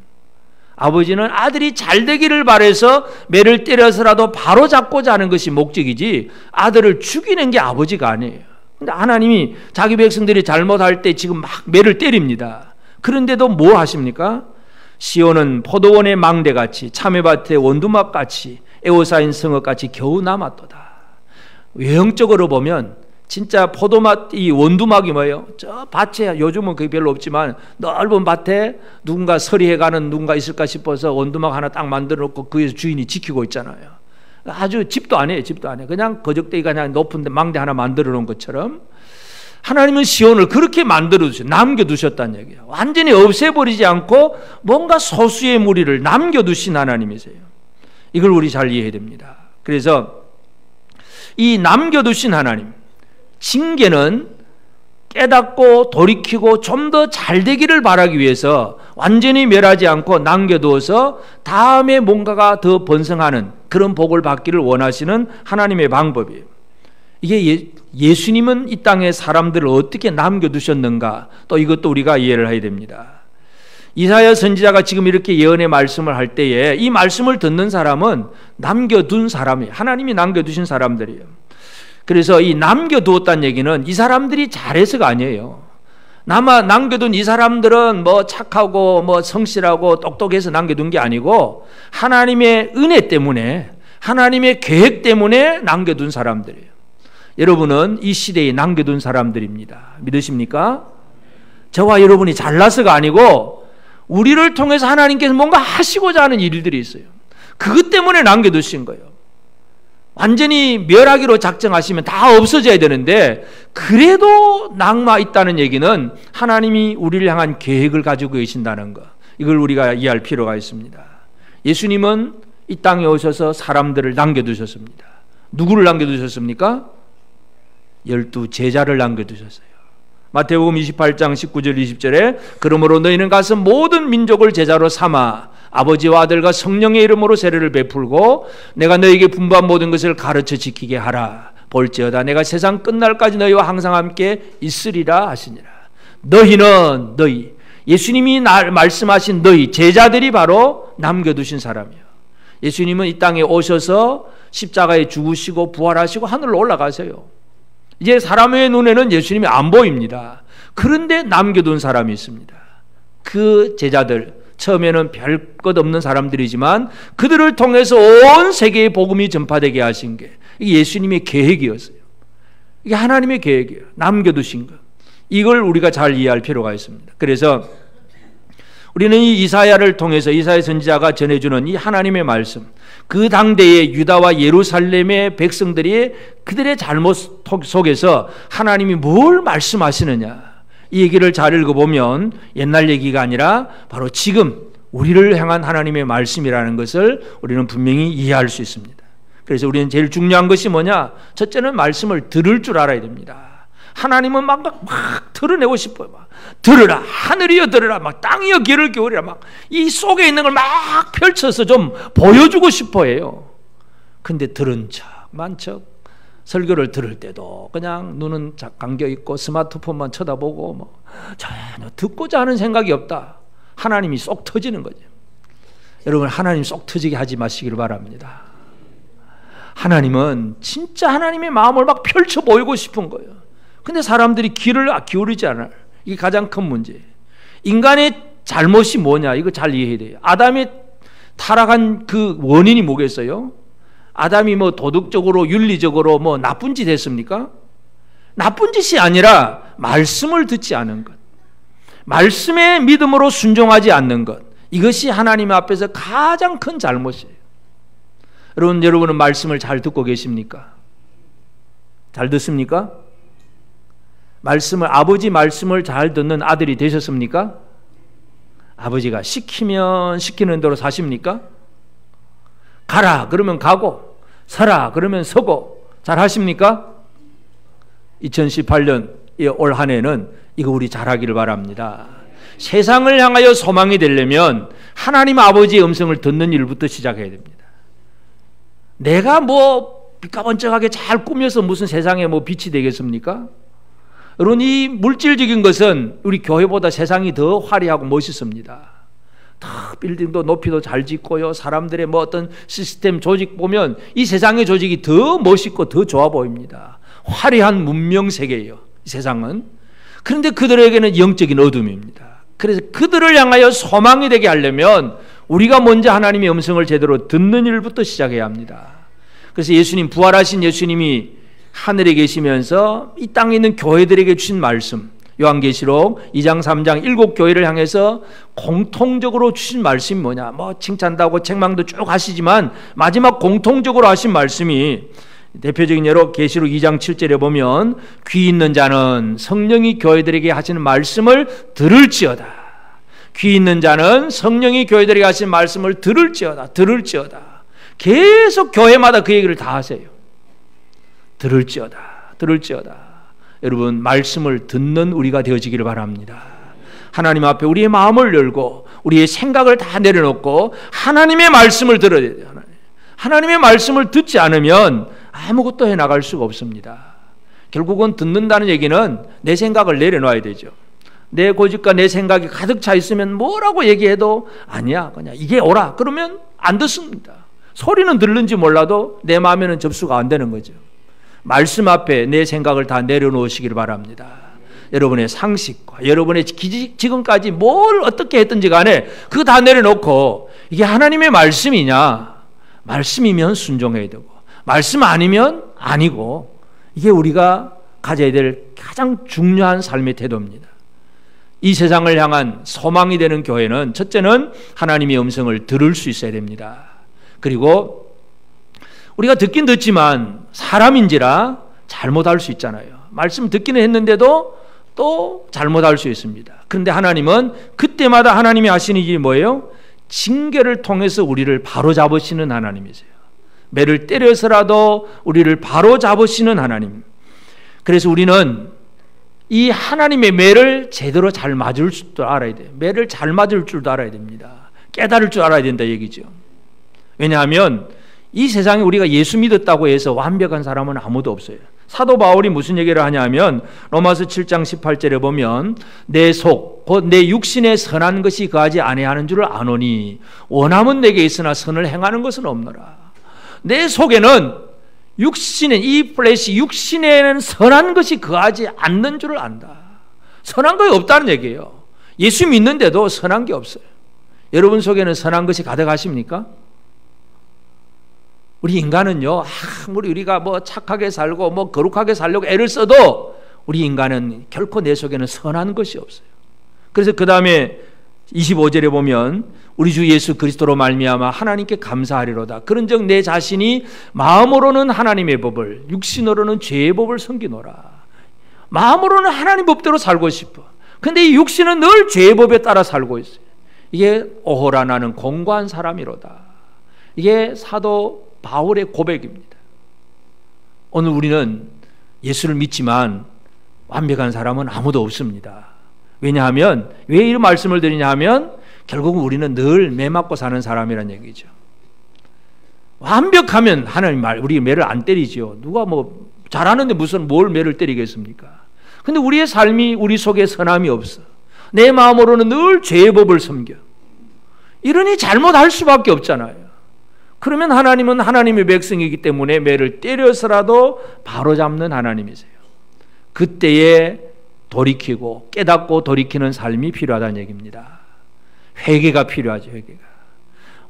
아버지는 아들이 잘 되기를 바라서 매를 때려서라도 바로 잡고자 하는 것이 목적이지 아들을 죽이는 게 아버지가 아니에요. 근데 하나님이 자기 백성들이 잘못할 때 지금 막 매를 때립니다. 그런데도 뭐 하십니까? 시온은 포도원의 망대같이 참외밭의 원두막같이 에워싸인 성읍같이 겨우 남았도다. 외형적으로 보면 진짜 포도맛, 이 원두막이 뭐예요? 저 밭에, 요즘은 그게 별로 없지만 넓은 밭에 누군가 서리해가는 누군가 있을까 싶어서 원두막 하나 딱 만들어 놓고 그 주인이 지키고 있잖아요. 아주 집도 아니에요. 집도 아니에요. 그냥 거적대기가 그냥 높은 망대 하나 만들어 놓은 것처럼 하나님은 시온을 그렇게 만들어 두셨어요. 남겨두셨다는 얘기예요. 완전히 없애버리지 않고 뭔가 소수의 무리를 남겨두신 하나님이세요. 이걸 우리 잘 이해해야 됩니다. 그래서 이 남겨두신 하나님, 징계는 깨닫고 돌이키고 좀 더 잘 되기를 바라기 위해서 완전히 멸하지 않고 남겨두어서 다음에 뭔가가 더 번성하는 그런 복을 받기를 원하시는 하나님의 방법이에요. 이게 예수님은 이 땅에 사람들을 어떻게 남겨두셨는가, 또 이것도 우리가 이해를 해야 됩니다. 이사야 선지자가 지금 이렇게 예언의 말씀을 할 때에 이 말씀을 듣는 사람은 남겨둔 사람이에요. 하나님이 남겨두신 사람들이에요. 그래서 이 남겨두었다는 얘기는 이 사람들이 잘해서가 아니에요. 남겨둔 이 사람들은 뭐 착하고 뭐 성실하고 똑똑해서 남겨둔 게 아니고 하나님의 은혜 때문에, 하나님의 계획 때문에 남겨둔 사람들이에요. 여러분은 이 시대에 남겨둔 사람들입니다. 믿으십니까? 저와 여러분이 잘나서가 아니고 우리를 통해서 하나님께서 뭔가 하시고자 하는 일들이 있어요. 그것 때문에 남겨두신 거예요. 완전히 멸하기로 작정하시면 다 없어져야 되는데 그래도 남아 있다는 얘기는 하나님이 우리를 향한 계획을 가지고 계신다는 것, 이걸 우리가 이해할 필요가 있습니다. 예수님은 이 땅에 오셔서 사람들을 남겨두셨습니다. 누구를 남겨두셨습니까? 12 제자를 남겨두셨어요. 마태복음 28장 19절 20절에 그러므로 너희는 가서 모든 민족을 제자로 삼아 아버지와 아들과 성령의 이름으로 세례를 베풀고 내가 너희에게 분부한 모든 것을 가르쳐 지키게 하라. 볼지어다 내가 세상 끝날까지 너희와 항상 함께 있으리라 하시니라. 너희는, 너희, 예수님이 말씀하신 너희 제자들이 바로 남겨두신 사람이에요. 예수님은 이 땅에 오셔서 십자가에 죽으시고 부활하시고 하늘로 올라가세요. 이제 사람의 눈에는 예수님이 안 보입니다. 그런데 남겨둔 사람이 있습니다. 그 제자들, 처음에는 별 것 없는 사람들이지만 그들을 통해서 온 세계의 복음이 전파되게 하신 게 이게 예수님의 계획이었어요. 이게 하나님의 계획이에요. 남겨두신 것. 이걸 우리가 잘 이해할 필요가 있습니다. 그래서 우리는 이 이사야를 통해서 이사야 선지자가 전해주는 이 하나님의 말씀, 그 당대의 유다와 예루살렘의 백성들이 그들의 잘못 속에서 하나님이 뭘 말씀하시느냐, 이 얘기를 잘 읽어보면 옛날 얘기가 아니라 바로 지금 우리를 향한 하나님의 말씀이라는 것을 우리는 분명히 이해할 수 있습니다. 그래서 우리는 제일 중요한 것이 뭐냐? 첫째는 말씀을 들을 줄 알아야 됩니다. 하나님은 막 드러내고 싶어요. 막 들으라, 하늘이여 들으라, 막 땅이여 귀를 기울이라, 막 이 속에 있는 걸 막 펼쳐서 좀 보여주고 싶어해요. 근데 들은 척만 척, 설교를 들을 때도 그냥 눈은 감겨 있고 스마트폰만 쳐다보고 뭐 전혀 듣고자 하는 생각이 없다. 하나님이 쏙 터지는 거죠. 여러분, 하나님 쏙 터지게 하지 마시길 바랍니다. 하나님은 진짜 하나님의 마음을 막 펼쳐 보이고 싶은 거예요. 근데 사람들이 귀를 기울이지 않아요. 이게 가장 큰 문제예요. 인간의 잘못이 뭐냐, 이거 잘 이해해야 돼요. 아담이 타락한 그 원인이 뭐겠어요? 아담이 뭐 도덕적으로 윤리적으로 뭐 나쁜 짓 했습니까? 나쁜 짓이 아니라 말씀을 듣지 않은 것, 말씀의 믿음으로 순종하지 않는 것, 이것이 하나님 앞에서 가장 큰 잘못이에요. 여러분은 말씀을 잘 듣고 계십니까? 잘 듣습니까? 아버지 말씀을 잘 듣는 아들이 되셨습니까? 아버지가 시키면 시키는 대로 사십니까? 가라 그러면 가고, 서라 그러면 서고 잘 하십니까? 2018년 올 한 해는 이거 우리 잘하기를 바랍니다. 세상을 향하여 소망이 되려면 하나님 아버지의 음성을 듣는 일부터 시작해야 됩니다. 내가 뭐 빛가번쩍하게 잘 꾸며서 무슨 세상에 뭐 빛이 되겠습니까? 여러분, 이 물질적인 것은 우리 교회보다 세상이 더 화려하고 멋있습니다. 다 빌딩도 높이도 잘 짓고요, 사람들의 뭐 어떤 시스템 조직 보면 이 세상의 조직이 더 멋있고 더 좋아 보입니다. 화려한 문명 세계예요, 이 세상은. 그런데 그들에게는 영적인 어둠입니다. 그래서 그들을 향하여 소망이 되게 하려면 우리가 먼저 하나님의 음성을 제대로 듣는 일부터 시작해야 합니다. 그래서 예수님, 부활하신 예수님이 하늘에 계시면서 이 땅에 있는 교회들에게 주신 말씀, 요한계시록 2장 3장 7교회를 향해서 공통적으로 주신 말씀이 뭐냐, 뭐 칭찬도 하고 책망도 쭉 하시지만 마지막 공통적으로 하신 말씀이, 대표적인 예로 계시록 2장 7절에 보면 귀 있는 자는 성령이 교회들에게 하시는 말씀을 들을지어다. 귀 있는 자는 성령이 교회들에게 하신 말씀을 들을지어다. 계속 교회마다 그 얘기를 다 하세요. 들을지어다. 여러분, 말씀을 듣는 우리가 되어지기를 바랍니다. 하나님 앞에 우리의 마음을 열고 우리의 생각을 다 내려놓고 하나님의 말씀을 들어야 돼요. 하나님의 말씀을 듣지 않으면 아무것도 해나갈 수가 없습니다. 결국은 듣는다는 얘기는 내 생각을 내려놔야 되죠. 내 고집과 내 생각이 가득 차 있으면 뭐라고 얘기해도 아니야, 그냥 이게 옳아, 그러면 안 듣습니다. 소리는 들는지 몰라도 내 마음에는 접수가 안 되는 거죠. 말씀 앞에 내 생각을 다 내려놓으시기를 바랍니다. 여러분의 상식과 여러분의 지금까지 뭘 어떻게 했든지 간에 그거 다 내려놓고 이게 하나님의 말씀이냐, 말씀이면 순종해야 되고 말씀 아니면 아니고, 이게 우리가 가져야 될 가장 중요한 삶의 태도입니다. 이 세상을 향한 소망이 되는 교회는 첫째는 하나님의 음성을 들을 수 있어야 됩니다. 그리고 우리가 듣긴 듣지만 사람인지라 잘못할 수 있잖아요. 말씀 듣기는 했는데도 또 잘못할 수 있습니다. 그런데 하나님은 그때마다 하나님이 하시는 일이 뭐예요? 징계를 통해서 우리를 바로잡으시는 하나님이세요. 매를 때려서라도 우리를 바로잡으시는 하나님. 그래서 우리는 이 하나님의 매를 제대로 잘 맞을 줄도 알아야 돼요. 매를 잘 맞을 줄도 알아야 됩니다. 깨달을 줄 알아야 된다 얘기죠. 왜냐하면 이 세상에 우리가 예수 믿었다고 해서 완벽한 사람은 아무도 없어요. 사도 바울이 무슨 얘기를 하냐면 로마서 7장 18절에 보면 내 속 곧 내 육신에 선한 것이 거하지 아니하는 줄을 아노니 원함은 내게 있으나 선을 행하는 것은 없노라. 내 속에는 이 플래시 육신에는 선한 것이 거하지 않는 줄을 안다. 선한 것이 없다는 얘기예요. 예수 믿는데도 선한 게 없어요. 여러분 속에는 선한 것이 가득하십니까? 우리 인간은요, 아무리 우리가 뭐 착하게 살고 뭐 거룩하게 살려고 애를 써도 우리 인간은 결코 내 속에는 선한 것이 없어요. 그래서 그 다음에 25절에 보면 우리 주 예수 그리스도로 말미암아 하나님께 감사하리로다. 그런즉 내 자신이 마음으로는 하나님의 법을, 육신으로는 죄의 법을 섬기노라. 마음으로는 하나님 법대로 살고 싶어. 근데 이 육신은 늘 죄의 법에 따라 살고 있어요. 이게 오호라 나는 공고한 사람이로다. 이게 사도 바울의 고백입니다. 오늘 우리는 예수를 믿지만 완벽한 사람은 아무도 없습니다. 왜냐하면 왜 이 말씀을 드리냐 하면 결국은 우리는 늘 매 맞고 사는 사람이란 얘기죠. 완벽하면 하나님 우리 매를 안 때리죠. 누가 뭐 잘하는데 무슨 뭘 매를 때리겠습니까? 근데 우리의 삶이 우리 속에 선함이 없어. 내 마음으로는 늘 죄의 법을 섬겨. 이러니 잘못할 수밖에 없잖아요. 그러면 하나님은 하나님의 백성이기 때문에 매를 때려서라도 바로잡는 하나님이세요. 그때에 돌이키고 깨닫고 돌이키는 삶이 필요하다는 얘기입니다. 회개가 필요하죠. 회개가.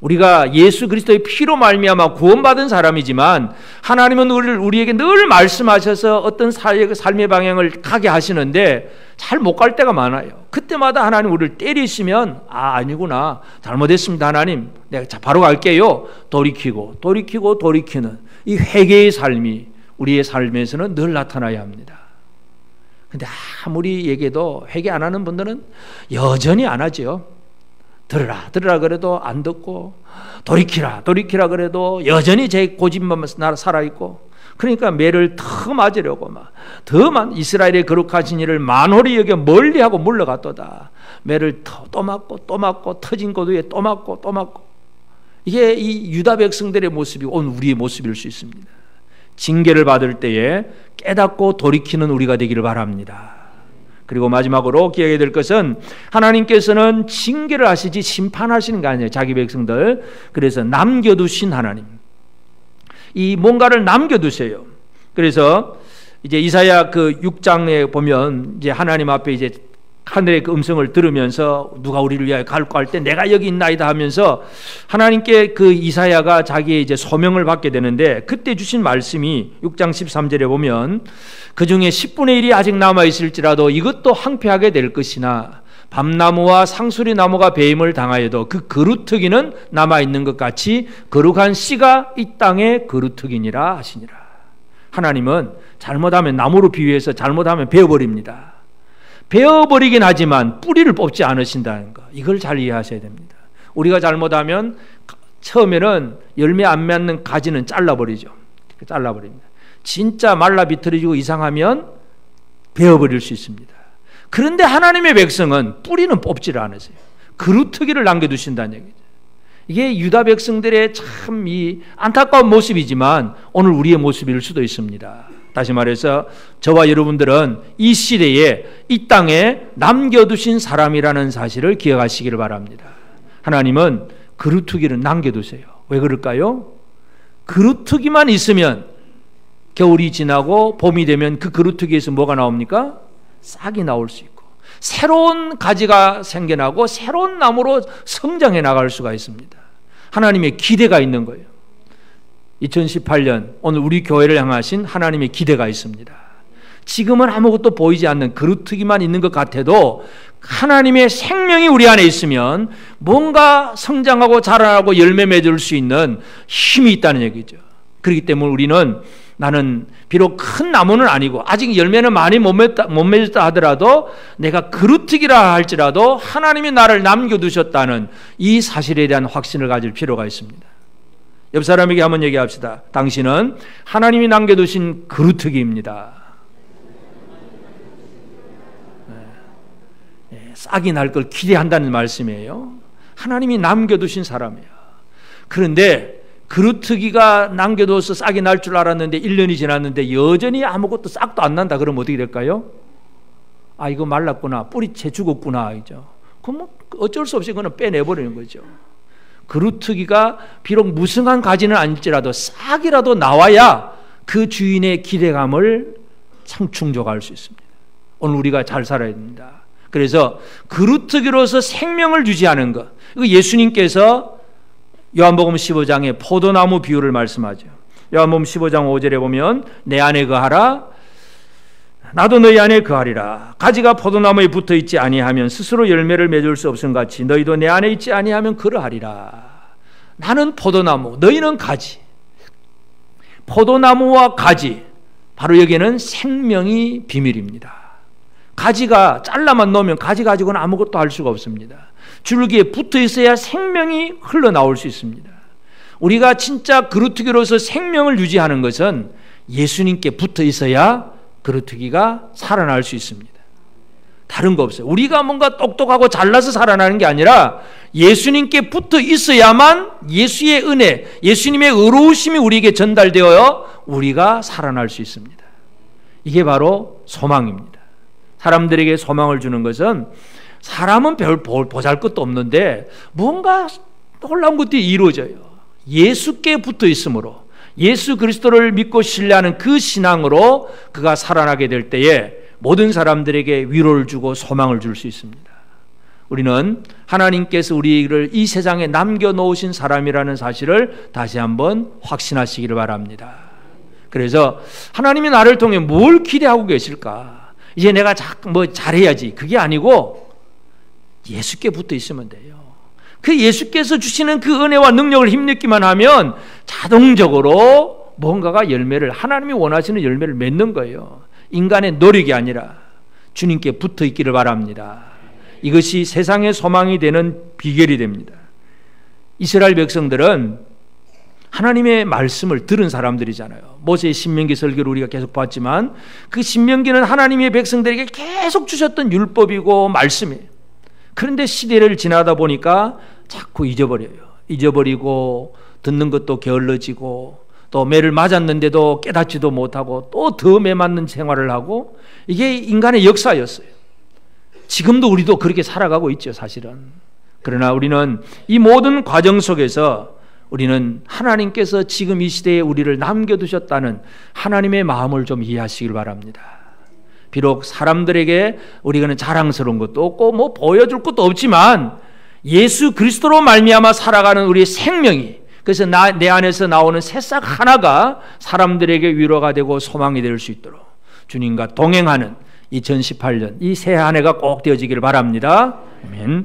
우리가 예수 그리스도의 피로 말미암아 구원받은 사람이지만 하나님은 우리에게 늘 말씀하셔서 어떤 삶의 방향을 가게 하시는데 잘 못 갈 때가 많아요. 그때마다 하나님 우리를 때리시면 아니구나, 잘못했습니다 하나님, 내가 바로 갈게요. 돌이키는 이 회개의 삶이 우리의 삶에서는 늘 나타나야 합니다. 근데 아무리 얘기해도 회개 안 하는 분들은 여전히 안 하죠. 들으라 그래도 안 듣고, 돌이키라 그래도 여전히 제 고집만 살아있고, 그러니까 매를 더 맞으려고 막 더만 이스라엘의 거룩하신 이를 만홀히 여겨 멀리하고 물러갔도다. 매를 또 맞고 또 맞고 터진 곳 위에 또 맞고 또 맞고. 이게 이 유다 백성들의 모습이 오늘 우리의 모습일 수 있습니다. 징계를 받을 때에 깨닫고 돌이키는 우리가 되기를 바랍니다. 그리고 마지막으로 기억해야 될 것은 하나님께서는 징계를 하시지 심판하시는 게 아니에요. 자기 백성들. 그래서 남겨두신 하나님. 이 뭔가를 남겨두세요. 그래서 이제 이사야 그 6장에 보면 이제 하나님 앞에 이제 하늘의 그 음성을 들으면서 누가 우리를 위하여 갈고 할 때 내가 여기 있나이다 하면서 하나님께 그 이사야가 자기의 이제 소명을 받게 되는데 그때 주신 말씀이 6장 13절에 보면 그 중에 10분의 1이 아직 남아 있을지라도 이것도 황폐하게 될 것이나 밤나무와 상수리 나무가 배임을 당하여도 그 그루터기는 남아 있는 것 같이 거룩한 씨가 이 땅의 그루터기니라 하시니라. 하나님은 잘못하면 나무로 비유해서 잘못하면 베어버립니다. 베어버리긴 하지만 뿌리를 뽑지 않으신다는 거, 이걸 잘 이해하셔야 됩니다. 우리가 잘못하면 처음에는 열매 안 맺는 가지는 잘라버리죠. 잘라버립니다. 진짜 말라 비틀어지고 이상하면 베어버릴 수 있습니다. 그런데 하나님의 백성은 뿌리는 뽑지를 않으세요. 그루터기를 남겨두신다는 얘기죠. 이게 유다 백성들의 참 이 안타까운 모습이지만 오늘 우리의 모습일 수도 있습니다. 다시 말해서 저와 여러분들은 이 시대에 이 땅에 남겨두신 사람이라는 사실을 기억하시기를 바랍니다. 하나님은 그루터기를 남겨두세요. 왜 그럴까요? 그루터기만 있으면 겨울이 지나고 봄이 되면 그 그루터기에서 뭐가 나옵니까? 싹이 나올 수 있고 새로운 가지가 생겨나고 새로운 나무로 성장해 나갈 수가 있습니다. 하나님의 기대가 있는 거예요. 2018년 오늘 우리 교회를 향하신 하나님의 기대가 있습니다. 지금은 아무것도 보이지 않는 그루터기만 있는 것 같아도 하나님의 생명이 우리 안에 있으면 뭔가 성장하고 자라나고 열매 맺을 수 있는 힘이 있다는 얘기죠. 그렇기 때문에 우리는 나는 비록 큰 나무는 아니고 아직 열매는 많이 못 맺었다 하더라도 내가 그루터기라 할지라도 하나님이 나를 남겨두셨다는 이 사실에 대한 확신을 가질 필요가 있습니다. 옆 사람에게 한번 얘기합시다. 당신은 하나님이 남겨두신 그루터기입니다. 싹이 날 걸 기대한다는 말씀이에요. 하나님이 남겨두신 사람이에요. 그런데 그루터기가 남겨둬서 싹이 날 줄 알았는데 1년이 지났는데 여전히 아무것도 싹도 안 난다. 그러면 어떻게 될까요? 아, 이거 말랐구나. 뿌리채 죽었구나. 그럼 뭐 어쩔 수 없이 그거는 빼내버리는 거죠. 그루터기가 비록 무성한 가지는 아닐지라도 싹이라도 나와야 그 주인의 기대감을 충족할 수 있습니다. 오늘 우리가 잘 살아야 됩니다. 그래서 그루터기로서 생명을 유지하는 것, 예수님께서 요한복음 15장에 포도나무 비유를 말씀하죠. 요한복음 15장 5절에 보면 내 안에 거하라 나도 너희 안에 거하리라. 가지가 포도나무에 붙어있지 아니하면 스스로 열매를 맺을 수 없음 같이 너희도 내 안에 있지 아니하면 그러하리라. 나는 포도나무, 너희는 가지. 포도나무와 가지, 바로 여기에는 생명이 비밀입니다. 가지가 잘라만 놓으면 가지 가지고는 아무것도 할 수가 없습니다. 줄기에 붙어 있어야 생명이 흘러나올 수 있습니다. 우리가 진짜 그루터기로서 생명을 유지하는 것은 예수님께 붙어 있어야 그루터기가 살아날 수 있습니다. 다른 거 없어요. 우리가 뭔가 똑똑하고 잘나서 살아나는 게 아니라 예수님께 붙어 있어야만 예수의 은혜, 예수님의 의로우심이 우리에게 전달되어 우리가 살아날 수 있습니다. 이게 바로 소망입니다. 사람들에게 소망을 주는 것은 사람은 별 보잘것도 없는데 뭔가 놀라운 것들이 이루어져요. 예수께 붙어 있으므로 예수 그리스도를 믿고 신뢰하는 그 신앙으로 그가 살아나게 될 때에 모든 사람들에게 위로를 주고 소망을 줄 수 있습니다. 우리는 하나님께서 우리를 이 세상에 남겨놓으신 사람이라는 사실을 다시 한번 확신하시기를 바랍니다. 그래서 하나님이 나를 통해 뭘 기대하고 계실까? 이제 내가 뭐 잘해야지. 그게 아니고 예수께 붙어 있으면 돼요. 그 예수께서 주시는 그 은혜와 능력을 힘내기만 하면 자동적으로 뭔가가 열매를, 하나님이 원하시는 열매를 맺는 거예요. 인간의 노력이 아니라 주님께 붙어 있기를 바랍니다. 이것이 세상의 소망이 되는 비결이 됩니다. 이스라엘 백성들은 하나님의 말씀을 들은 사람들이잖아요. 모세의 신명기 설교를 우리가 계속 봤지만 그 신명기는 하나님의 백성들에게 계속 주셨던 율법이고 말씀이에요. 그런데 시대를 지나다 보니까 자꾸 잊어버려요. 잊어버리고 듣는 것도 게을러지고 또 매를 맞았는데도 깨닫지도 못하고 또 더 매 맞는 생활을 하고, 이게 인간의 역사였어요. 지금도 우리도 그렇게 살아가고 있죠, 사실은. 그러나 우리는 이 모든 과정 속에서 우리는 하나님께서 지금 이 시대에 우리를 남겨두셨다는 하나님의 마음을 좀 이해하시길 바랍니다. 비록 사람들에게 우리가 자랑스러운 것도 없고 뭐 보여줄 것도 없지만 예수 그리스도로 말미암아 살아가는 우리의 생명이, 그래서 내 안에서 나오는 새싹 하나가 사람들에게 위로가 되고 소망이 될 수 있도록 주님과 동행하는 2018년 이 새 한 해가 꼭 되어지기를 바랍니다. 아멘.